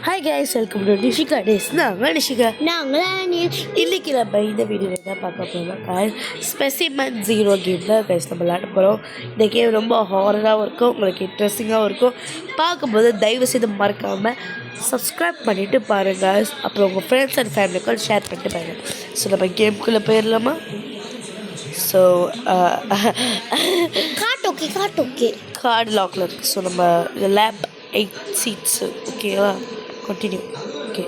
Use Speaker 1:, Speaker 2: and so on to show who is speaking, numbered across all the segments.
Speaker 1: Hi guys, welcome to Nishika days. நாங்கள் நிஷிகா. இன்னைக்கு நம்ம இந்த வீடியோவில் என்ன பார்க்க போகிறோம் கைஸ், ஸ்பெசிமன் 0 கேமில் கைஸ் நம்ம விளையாட போகிறோம். இந்த கேம் ரொம்ப ஹாரராகவும் இருக்கும், உங்களுக்கு இன்ட்ரெஸ்டிங்காகவும் இருக்கும். பார்க்கும்போது தயவு செய்து மறக்காமல் சப்ஸ்கிரைப் பண்ணிவிட்டு பாருங்கள். அப்புறம் உங்கள் ஃப்ரெண்ட்ஸ் அண்ட் ஃபேமிலிக்கும் ஷேர் பண்ணிட்டு பாருங்கள். ஸோ நம்ம கேமுக்குள்ளே போயிடலாமா? ஸோ கார்டு லாக்கில் இருக்குது. ஸோ நம்ம இந்த லேப் 8 seats. ஓகேவா? Continue. Okay.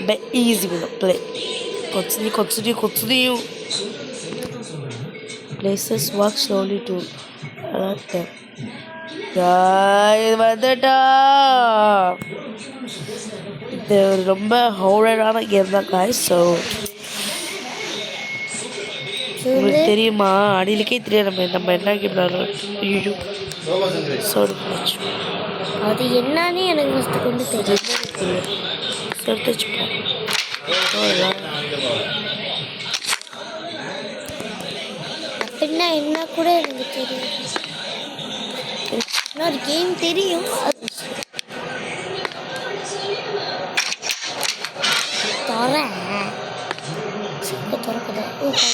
Speaker 1: But easy will play. Continue. Places walk slowly to them. Guys, வந்துட்டா. இது ரொம்ப ஹாரரான கேம் தான் guys. So உங்களுக்கு தெரியுமா? அடியிலுக்கே தெரியாது நம்ம என்ன கேம் விளாடுறோம்.
Speaker 2: அது என்னன்னு எனக்கு ஃபஸ்ட்டு கொண்டு தெரியும். அப்படின்னா என்ன கூட எனக்கு தெரியும். இன்னொரு கேம் தெரியும்.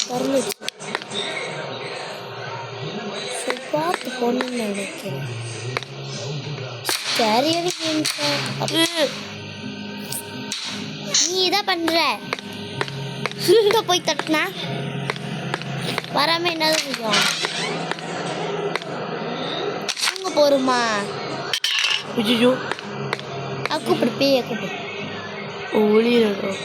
Speaker 2: திறந்துச்சு. பார்த்து போகணும்னு நினைக்கிறேன். சரியான கேம். நீ இதான் பண்ற. இங்க போய் தட்டினா வராம என்னது செய்யும்? தூங்க போருமா?
Speaker 1: ஐயோ,
Speaker 2: கூப்பிடு, பேய கூப்பிடு.
Speaker 1: ஒளியிடும்.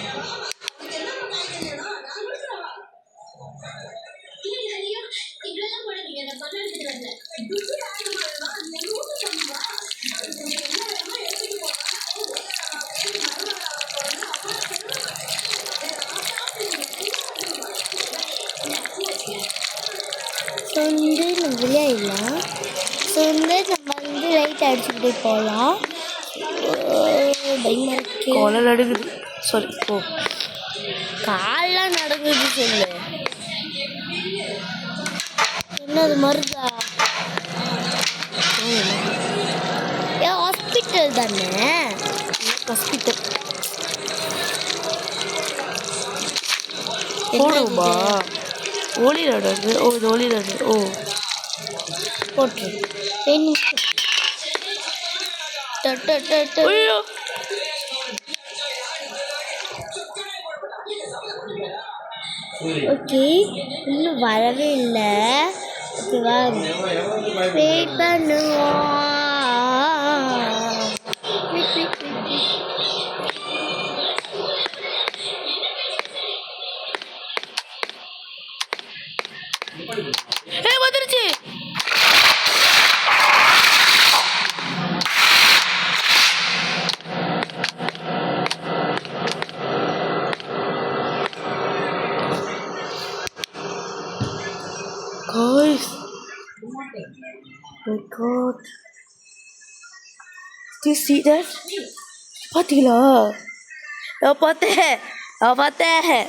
Speaker 2: நம்ம விளையாடலாம். ஸோ நம்ம லைட் அடிச்சுக்கிட்டே போகலாம். பயமாக இருக்கு.
Speaker 1: கொலை நடுங்குது. சாரி, ஓ
Speaker 2: கால்லாம் நடக்குது. சொல்லு, என்னது மருதா? ஏன் ஹாஸ்பிட்டல் தானே?
Speaker 1: ஹாஸ்பிட்டல் போடுமா? ஒளிநாடு. ஓ, இது ஒளிநாடு. ஓ,
Speaker 2: போட்டு ஓகே. இன்னும் வரவே இல்லை. ஓகேவா? வெயிட் பண்ணுவோம்.
Speaker 1: வந்துருச்சு. Guys, my God, do you see that? பாத்தீங்களா? நான் பார்த்தேன்.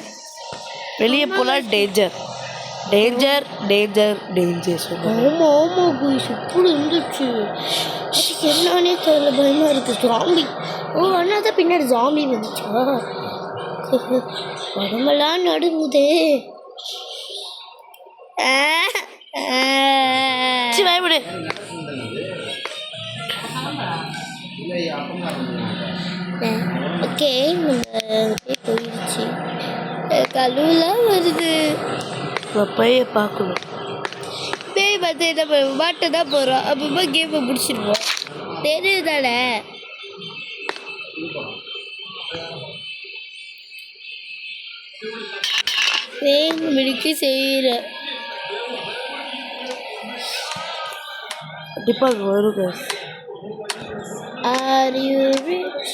Speaker 1: வெளியே போலாம். டேஞ்சர்.
Speaker 2: ஆமா குயிஸ், இப்படி இருந்துச்சு. என்னன்னே தெரியல, பயமா இருக்கு. ஜாம்பி. ஓ, அண்ணா தான் பின்னாடி ஜாம்பி வந்துச்சா? உடம்பெல்லாம் நடுங்குதே.
Speaker 1: பயப்படு.
Speaker 2: ஓகே, நம்ம போயிடுச்சு. கழுவுலாம் வருது.
Speaker 1: பைய பார்க்கணும்.
Speaker 2: பேய் பார்த்து நம்ம மாட்ட தான் போகிறோம். அப்பப்போ கேமை பிடிச்சிருவோம். தெரியும் தானே? பேய் மிடிக்க செய்கிற
Speaker 1: கண்டிப்பாக வருங்க.
Speaker 2: Are you rich?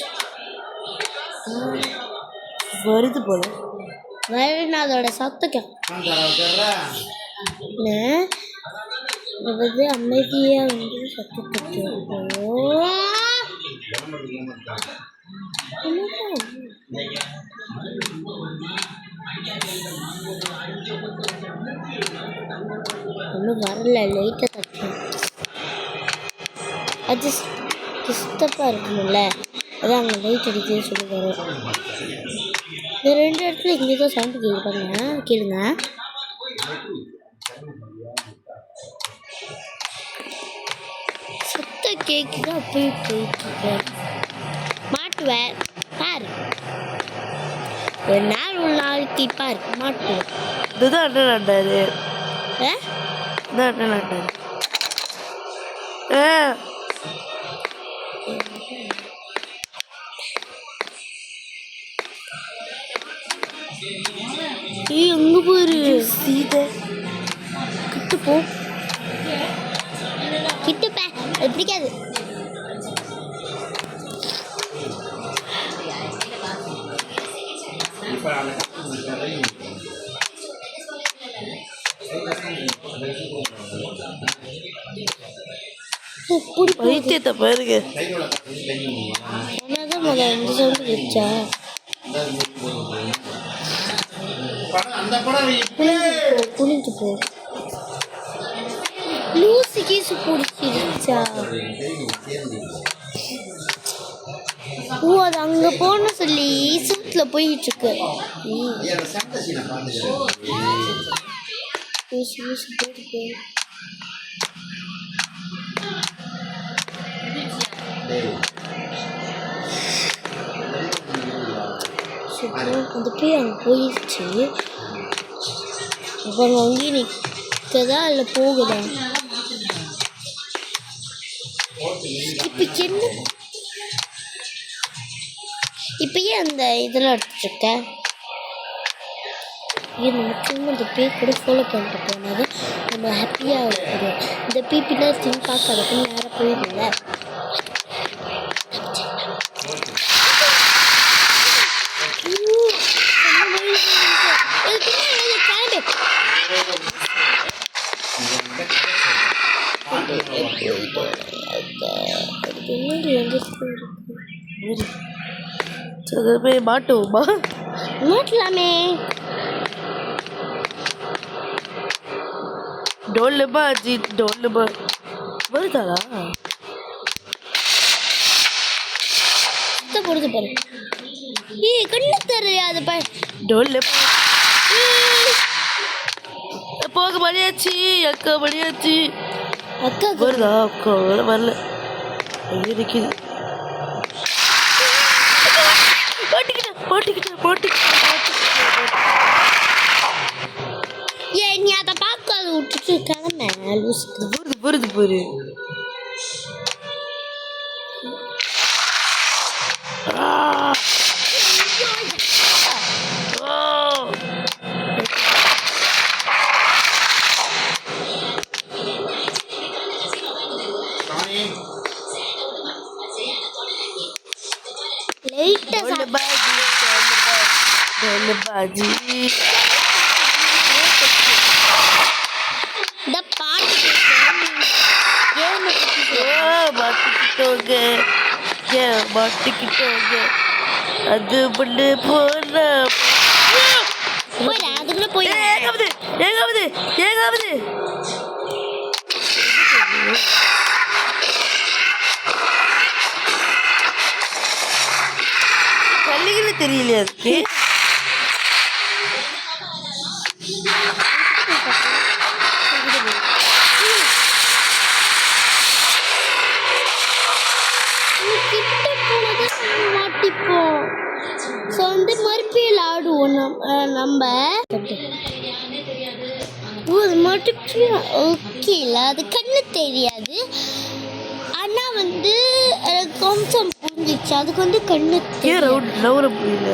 Speaker 1: வருது போல.
Speaker 2: நான் அதோட சத்தம் அமைதியாக வந்து சத்தத்தை ஒன்றும் வரல. லைட்டை தட்டேன். அது டிஸ்டர்பாக இருக்கணும்ல. அதான் அங்கே லைட் அடிக்குதுன்னு சொல்லி வரும். இந்த 2 இடத்துல இங்கே தான் சவுண்டு கேட்கு பாருங்க, கேளுங்க. சுத்த கேக்குது அப்படியே போயிட்டு மாட்டுவேன் பாரு. ஒரு நாள் ஒரு நாளைக்கு பாரு மாட்டுவேன்.
Speaker 1: இதுதான் அண்ணன் ஆண்டாரு.
Speaker 2: ஆ
Speaker 1: இதான் அண்ணன் ஆண்டாரு.
Speaker 2: எங்க போரு
Speaker 1: சீதை
Speaker 2: கிட்ட போ, கிட்ட பே, அது பிடிக்காது.
Speaker 1: வைத்தியத்தை பாருங்க.
Speaker 2: அதனால முதல்ல இந்த சவுண்டு வச்சா குனிஞ்சு போ. லூசி கீசு பிடிச்சிருச்சா? ஓ அது அங்க போன சொல்லி சுத்துல போயிட்டு இருக்கு. லூசி லூசி போயிட்டு அந்த பேர் அங்கே போயிடுச்சு. அப்புறம் அங்கேயே நிற்கதா இல்லை போகுதா? இப்போ என்ன இப்போ ஏன் அந்த இதெல்லாம் எடுத்துருக்க? ஏன் நமக்கு அந்த பேர் கூட ஃபாலோ பண்ணிட்டு போனது நம்ம ஹாப்பியாக இருக்குது. இந்த பிபிலாம் திங்க் பார்க்காதப்ப நேரம் போயிடல.
Speaker 1: போய் மாட்டுவோமா?
Speaker 2: மாட்டலாமே.
Speaker 1: டோல்லுமா அஜித் டோல்லுமா வருதாளா?
Speaker 2: பொறுத்து பாரு. ஏய் கண்ணு தெரியாது பா.
Speaker 1: டோல்ல போக மணியாச்சு. அக்கா மணியாச்சு.
Speaker 2: அக்கா
Speaker 1: வருதா? அக்கா வரல. ஐயோ நிற்கிது.
Speaker 2: ஏய் நீ அதை பார்க்காத விட்டுட்டு கிளம்ப.
Speaker 1: வருது பாரு. பாஜி
Speaker 2: இந்த பாட்டு
Speaker 1: மாட்டிக்கிட்டோங்க. அது பண்ணு போற
Speaker 2: போயிடா அதுக்குள்ள போய்
Speaker 1: ஏகாவது கல்லிகளை தெரியலையா அதுக்கு?
Speaker 2: மாட்டிப்போம். ஸோ வந்து மறுபியல் ஆடுவோம் நம்ம மறுபியல். ஓகேல அது கண்ணு தெரியாது, ஆனால் வந்து கொஞ்சம் புரிஞ்சிச்சு. அதுக்கு வந்து கண்ணு
Speaker 1: நவுற புரியல.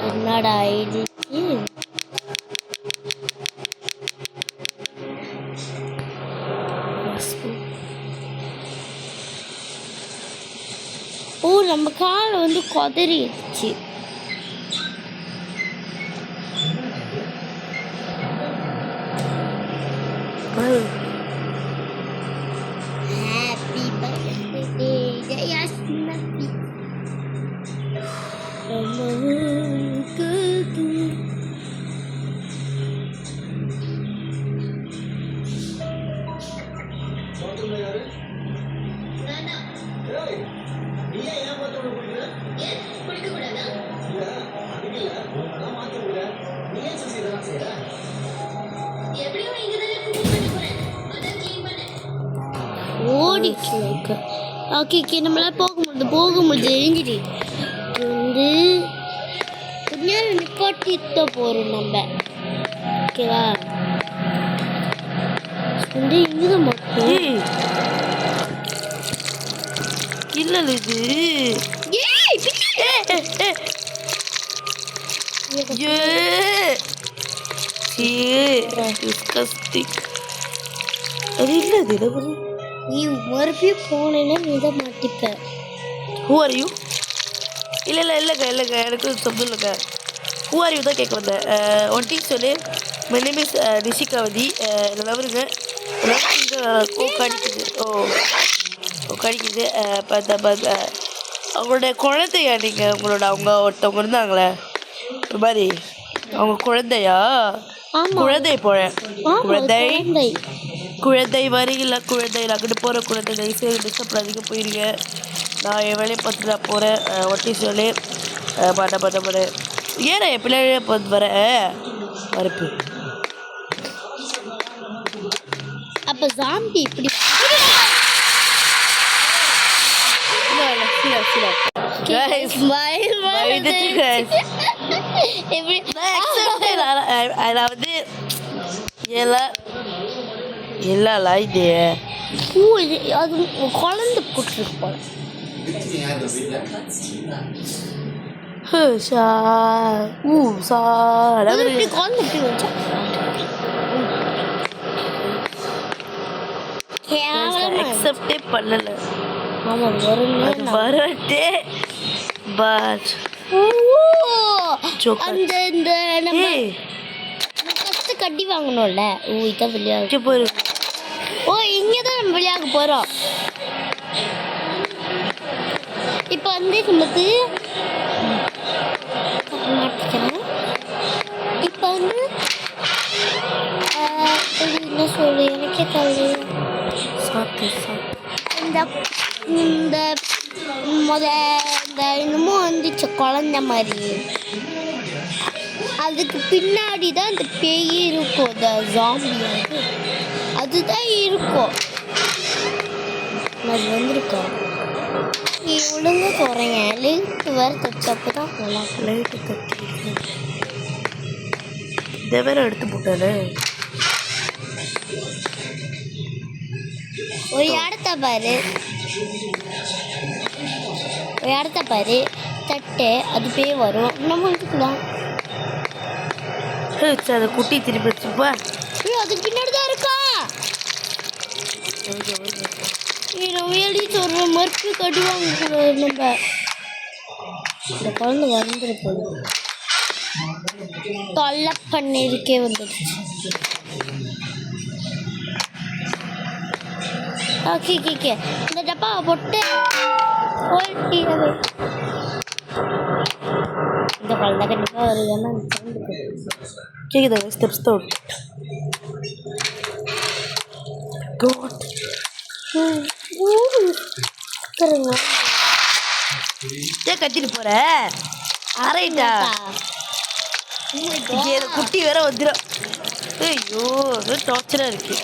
Speaker 2: என்னடா ஆயிடுச்சு? ஓ நம்ம காலை வந்து கொதறிடுச்சு. Happy birthday ஜெயஸ்மதி. ஓடிச்சு ஓகே ஓகே நம்மளால போக முடியுது எழுந்திரி வந்து கொஞ்ச நேரம் நிப்பாட்டிட்டு போகிறோம் நம்ம ஓகேவா வந்து இங்கதான் மட்டும்
Speaker 1: ஏய் இல்ல இது
Speaker 2: ஏய்
Speaker 1: டிஸ்கஸ்டிங். அது இல்ல இது
Speaker 2: நீ மறுபடியும் போனேன்னா நீ தான் மாட்டிப்ப.
Speaker 1: Who are you? இல்லைங்க எனக்கு சொல்லுங்க இல்லைங்க. ஹூ ஆர் யூ தான் கேட்க வந்தேன். ஒன் டீம் சொல்லு. My name is Nishikavathi. என்ன நவருங்க கடிக்குது. கடிக்குது. அவங்களோட குழந்தையா நீங்கள்? அவங்க ஒருத்தவங்க இருந்தாங்களே ஒரு மாதிரி, அவங்க குழந்தையா? குழந்தை போல. குழந்தை வரீங்களா? குழந்தை அங்கிட்டு போகிற குழந்தை தயவுசெய்து டிஸ்டர்ப் பண்ணாதீங்க, போயிருங்க. நான் என் வேலையை பார்த்து நான் போகிறேன். ஒட்டி சொல்லி பண்ண ஏன்னா என் பிள்ளைய பார்த்து வர மறுப்பு.
Speaker 2: அப்போ ஜாம்பி இப்படி
Speaker 1: வந்து எல்லாம் இது
Speaker 2: அது குழந்தை போட்டுருக்கு போல.
Speaker 1: அக்செப்டே பண்ணல.
Speaker 2: ஆமாம்
Speaker 1: வரட்டே பட்
Speaker 2: அந்த இந்த நம்ம ஃபஸ்ட்டு கட்டி வாங்கணும்ல. இதான் விளையாடு
Speaker 1: போயிரு.
Speaker 2: இங்கே தான் நம்ம விளையாட போகிறோம். இப்போ வந்து நமக்கு மாட்டிக்கிறேன். இப்போ வந்து என்ன சொல்லு எனக்கே தள்ளு. இந்த இன்னமும் வந்துச்சு குழந்த மாதிரி. அதுக்கு பின்னாடி தான் அந்த பேய் இருக்கும். அந்த ஜாம்பி அதுதான் இருக்கும். அது வந்திருக்கா? நீ ஒழுங்காக குறைங்க. லைட்டு வேறு தச்சப்போ தான் நல்லா.
Speaker 1: லைட்டு தட்டி இதை வேற எடுத்து போட்டாரு.
Speaker 2: ஒரு இடத்த பாரு தட்டு அது பேய் வரும். நம்ம எடுத்துக்கலாம்.
Speaker 1: அதை குட்டி திருப்பி வச்சுப்பா.
Speaker 2: அதுக்கு பின்னாடி தான் இருக்கா. நம்ம எழுதி சொல்ற மறுப்பு கட்டுவாங்க. நம்ம இந்த குழந்தை வந்துட போகுது. தொல்லை பண்ணிருக்கே வந்துடுச்சு. ஓகே இந்த டப்பாவை போட்டு இந்த குழந்தை கண்டிப்பாக வருதுன்னா
Speaker 1: கேக்குதா? ஸ்டெப்ஸ் தான் கத்திட்டு போற அரைட்டா குட்டி வேற வந்துடும். ஐயோ டார்ச்சரா இருக்கு.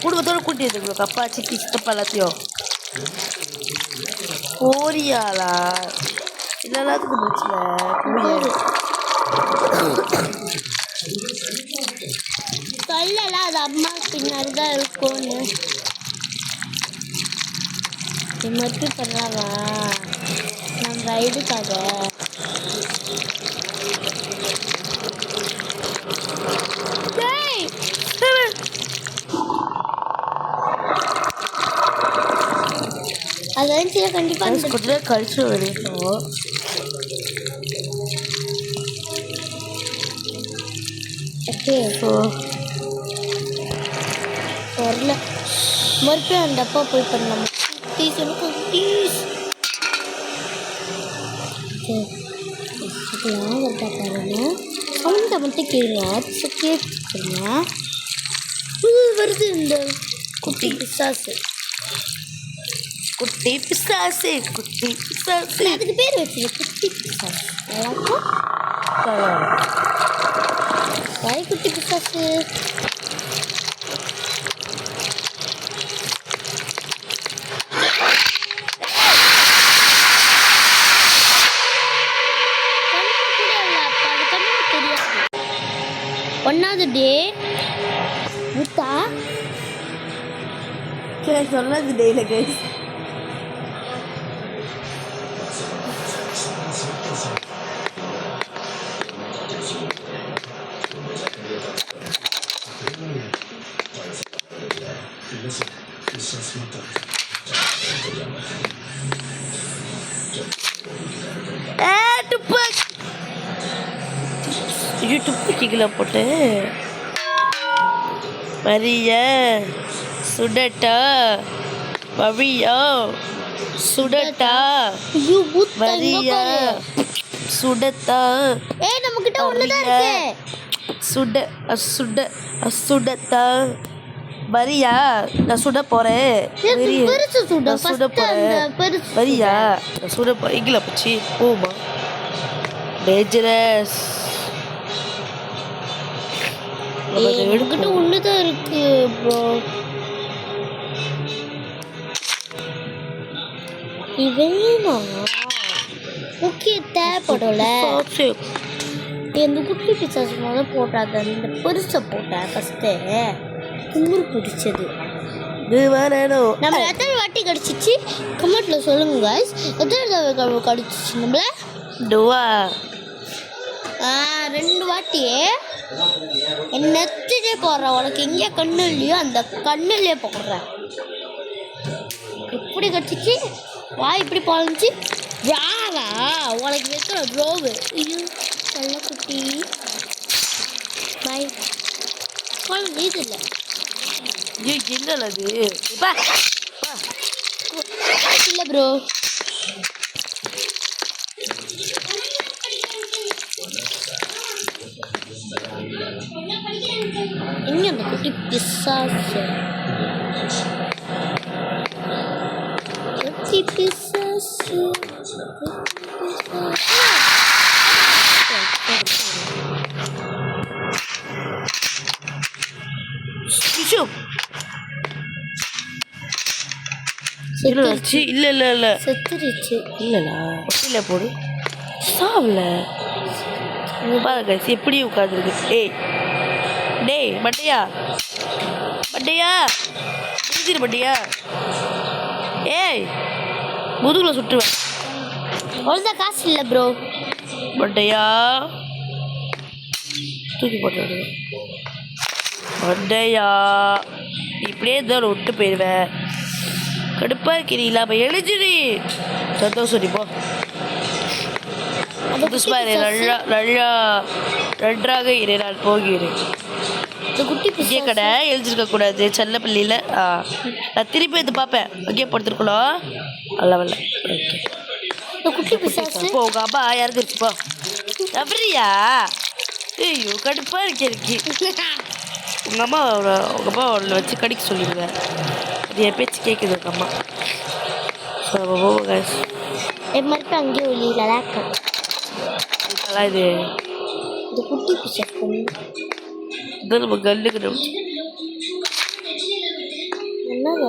Speaker 1: குடும்பத்தோட கூட்டி வந்துருக்கு. அப்பா சித்தி சித்தப்பா எல்லாத்தையும் போரியாளா எல்லாத்துக்கும் பிரச்சனை.
Speaker 2: சொல்லலாம் அது அம்மா பின்னாடி தான் இருக்கும்னு. மறுபடியும் பண்ணலாமா நம்ம இதுக்காக? அதான் சில கண்டிப்பாக
Speaker 1: கழிச்சு வெளியிட்டோம்.
Speaker 2: வரல. மறுபடியும் அந்த அப்பா போய் பண்ணலாம். ப்ளீஸ் எனக்கு ப்ளீஸ். வருதா பாருங்க. சவுண்டை மட்டும் கேளுங்க. கேட்டுருங்க. வருது இந்த குட்டி பிசாசு.
Speaker 1: குட்டி பிசாசு குட்டி பிசாசு.
Speaker 2: அதுக்கு பேர் வச்சிரு குட்டி பிசாசு. பாய் குட்டி பிசாசு. ஒன்னாவது டே முத்தா
Speaker 1: சொன்னது டேல கைஸ். யூடியூப் கீழே போட்டு மரியா சுடட்டா மரியா சுடட்டா
Speaker 2: ஐயோ பூத்
Speaker 1: மரியா சுடத்தா.
Speaker 2: ஏய் நம்ம கிட்ட ஒண்ணுதான் இருக்கு.
Speaker 1: சுட சுட சுடத்தா மரியா நான் சுட போறேன்.
Speaker 2: பெருசு சுட
Speaker 1: நான் சுட போறேன்.
Speaker 2: பெருசு
Speaker 1: மரியா நான் சுட போறேன். இங்கில போச்சு போமா டேஞ்சரஸ்.
Speaker 2: என்கிட்ட ஒண்ணுதான் இருக்கு ப்ரோ. இவனா ஓகே தேவைப்படல. இந்த குட்டி பிசாசு முதல் போட்டாத இந்த பெருசை போட்டேன் ஃபஸ்ட்டு. கும்புறு பிடிச்சது. நம்ம எத்தனை வாட்டி கடிச்சிச்சு கமெண்ட்ல சொல்லுங்க guys. எத்தனை தடவை கடிச்சிச்சு நம்மள?
Speaker 1: துவா
Speaker 2: 2 வாட்டி. என்ன நெத்திலே போடுற உனக்கு எங்கே கண்ணு இல்லையோ அந்த கண்ணுலேயே போடுறேன். இப்படி கடிச்சிச்சு வாய் இப்படி பாலிச்சு ராவா உனக்கு வைக்கிற ரோவு. ஐயோ நல்ல குட்டி பாய் குழந்தை இது இல்லை.
Speaker 1: என்னது
Speaker 2: இல்லை ப்ரோ. எங்க அந்த குட்டி பிசாசு குட்டி பிசாசு.
Speaker 1: செத்துருச்சு. இல்ல
Speaker 2: செத்துருச்சு.
Speaker 1: இல்லடா ஒட்டில போடு சாவல. பாருங்க எப்படி உட்காந்துருக்கு. ஏய் டேய் பட்டையா பட்டையா முடிஞ்சிரு பட்டையா. ஏய் முதுகுல சுட்டுவேன்.
Speaker 2: அவ்வளோதான் காசு இல்லை ப்ரோ.
Speaker 1: பட்டையா தூக்கி போட்டு பட்டையா இப்படியே தான் விட்டு போயிடுவேன். கடுப்பா இருக்கிறீங்களா? அப்போ எழுதிடு. சந்தோஷம் போ. நன்றாக இரு நான் போகிறேன்.
Speaker 2: குட்டி
Speaker 1: பிஜே கடை எழுதிருக்க கூடாது செல்ல பள்ளியில். நான் திருப்பி இது பார்ப்பேன். ஓகே படுத்துருக்கணும் அல்ல வல்ல. ஓகே
Speaker 2: குட்டி பிசாசு
Speaker 1: போ. உங்கள் அப்பா யாருக்கு இருக்குப்பா அப்படியா? ஐயோ கடுப்பா இருக்கு. உங்கள் அம்மா ஒன்று வச்சு கடிக்க சொல்லிடுவேன். அது என் பேச்சு கேட்குது உங்கள் அம்மா.
Speaker 2: மறுபடியும் அங்கேயே ஒளியில
Speaker 1: இது
Speaker 2: இந்த குட்டி பிசாசு
Speaker 1: இதான் நம்ம கண்டுக்கணும்.
Speaker 2: என்னது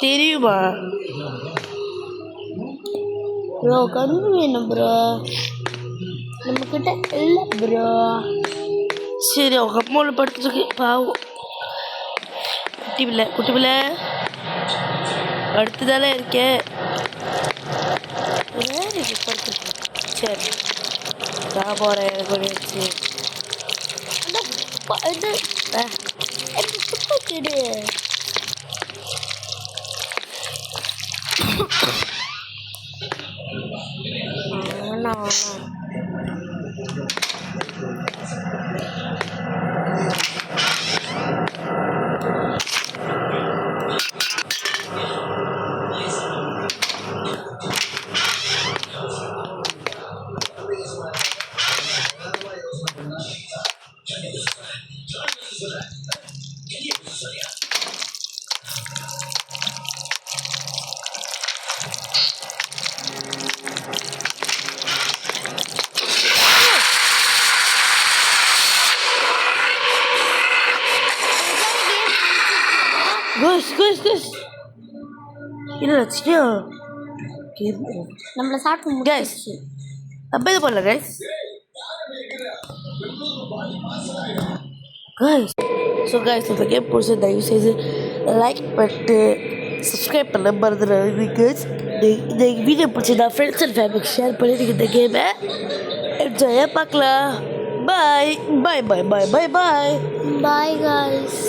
Speaker 1: தெரியுமா
Speaker 2: ப்ரோ? கண்ணு வேணும் ப்ரோ. நம்மக்கிட்ட இல்லை ப்ரோ.
Speaker 1: சரி அவங்க அம்மாவில் படுத்துருக்கு பாவம். குட்டி பிள்ளை அடுத்ததானே இருக்கேன். படுத்துருக்கு. சரி நான் போகிறேன். எனக்கு வச்சு
Speaker 2: கிடு
Speaker 1: கைஸ் என்ன ஆச்சுன்னா கேம்
Speaker 2: நம்மளை சாப்பிட்டு
Speaker 1: கைஸ் அப்போ இது பண்ணல கைஸ் ஸோ கைஸ் இந்த கேம் பிடிச்ச தயவு செய்து லைக் பண்ணிட்டு சப்ஸ்கிரைப் பண்ண மறந்துடாதீங்க கைஸ் இந்த வீடியோ பிடிச்சதா ஃப்ரெண்ட்ஸ் அண்ட் ஃபேமிலிக்கு ஷேர் பண்ணிட்டு இந்த கேமை என்ஜாயாக பார்க்கலாம் பாய் பாய் பாய் பாய் பாய் பாய்
Speaker 2: பாய் காய்ஸ்.